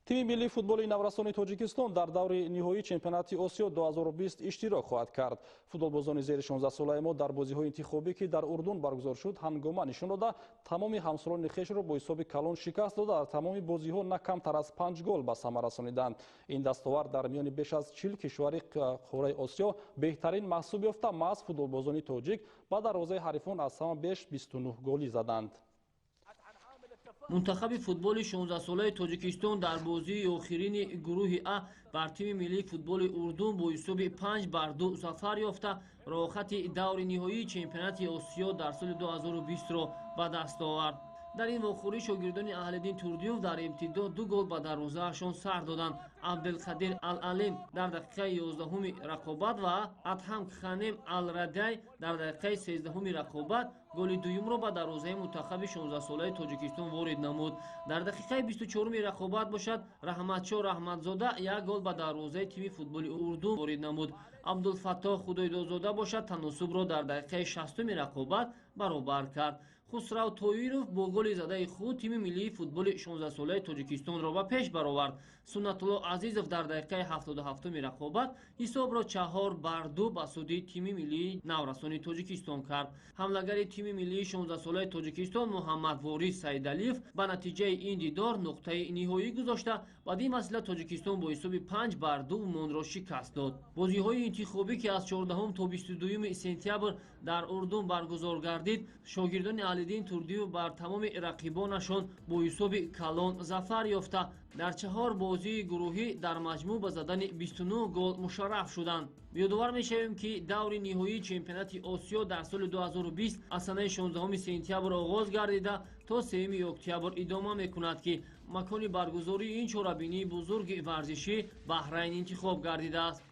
تیم ملی فوتبال نورستان تاجیکستان در دور نهایی چمپیونات آسیا 2020 اشتراک خواهد کرد. فوتبالبازان زیر 16 ساله ما در بازی‌های انتخابی که در اردن برگزار شد هنگامه نشان داده تمام همسالان خویش را با حساب کلان شکست داده در تمام بازی‌ها نه کمتر از 5 گل به ثمر رسانیدند. این دستاورد در میان بیش از 40 کشور قاره آسیا بهترین محسوب یافته محض فوتبالبازان تاجیک با دروازه حریفان از همه بیش 29 گلی زدند. منتخب فوتبال 16 ساله تاجیکستان در بازی آخرین گروه آ بر تیم ملی فوتبال اردن با حساب 5-2 ظفر یافته راه خط دور نهایی چمپیونات آسیا در سال 2020 را به دست آورد. در این واخوری شاگردان اهل‌دین تردیوف در ابتدا 2 گل به دروازه‌شان سر دادند. عبدالقادر العلیم در دقیقه 11 رقابت و ادهم خانم الردی در دقیقه 13 رقابت گل دوم را به دروازه منتخب 16 ساله تاجیکستان وارد نمود. در دقیقه 24 رقابت باشد رحمتشاه رحمتزاده یک گل به دروازه تیم فوتبال اردن وارد نمود. عبدالفتاح خدایدادزاده باشد تناسب را در دقیقه 60 رقابت برابر کرد. خسرو طاهرов با گل زده خود تیم ملی فوتبال 16 ساله تاجیکستان را به پیش برآورد. سنت‌الله عزیزов در دقیقه 77 رقابت حساب را 4-2 به سود تیم ملی نورستان تاجیکستان کرد. حمله‌گر تیم ملی 16 ساله تاجیکستان محمد وارث سیدعلیев با نتیجه این دیدار نقطه نهایی گذاشته و این مسئله تاجیکستان با حساب 5-2 عمان را شکست داد. بازی‌های انتخابی که از 14 تا 22 سپتامبر در اردن برگزار گردید شاگردان اهل‌دین تردیوف بر تمام رقیبانشان با حساب کلان ظفر یافته در 4 بازی گروهی در مجموع به زدن 29 گل مشرف شدند. یادآور می‌شویم که دور نهایی چمپیونات آسیا در سال 2020 از سال 16 سپتامبر آغاز گردیده تا 3 اکتبر ادامه می‌کند که مکان برگزاری این چهاربینی بزرگ ورزشی بحرین انتخاب گردیده است.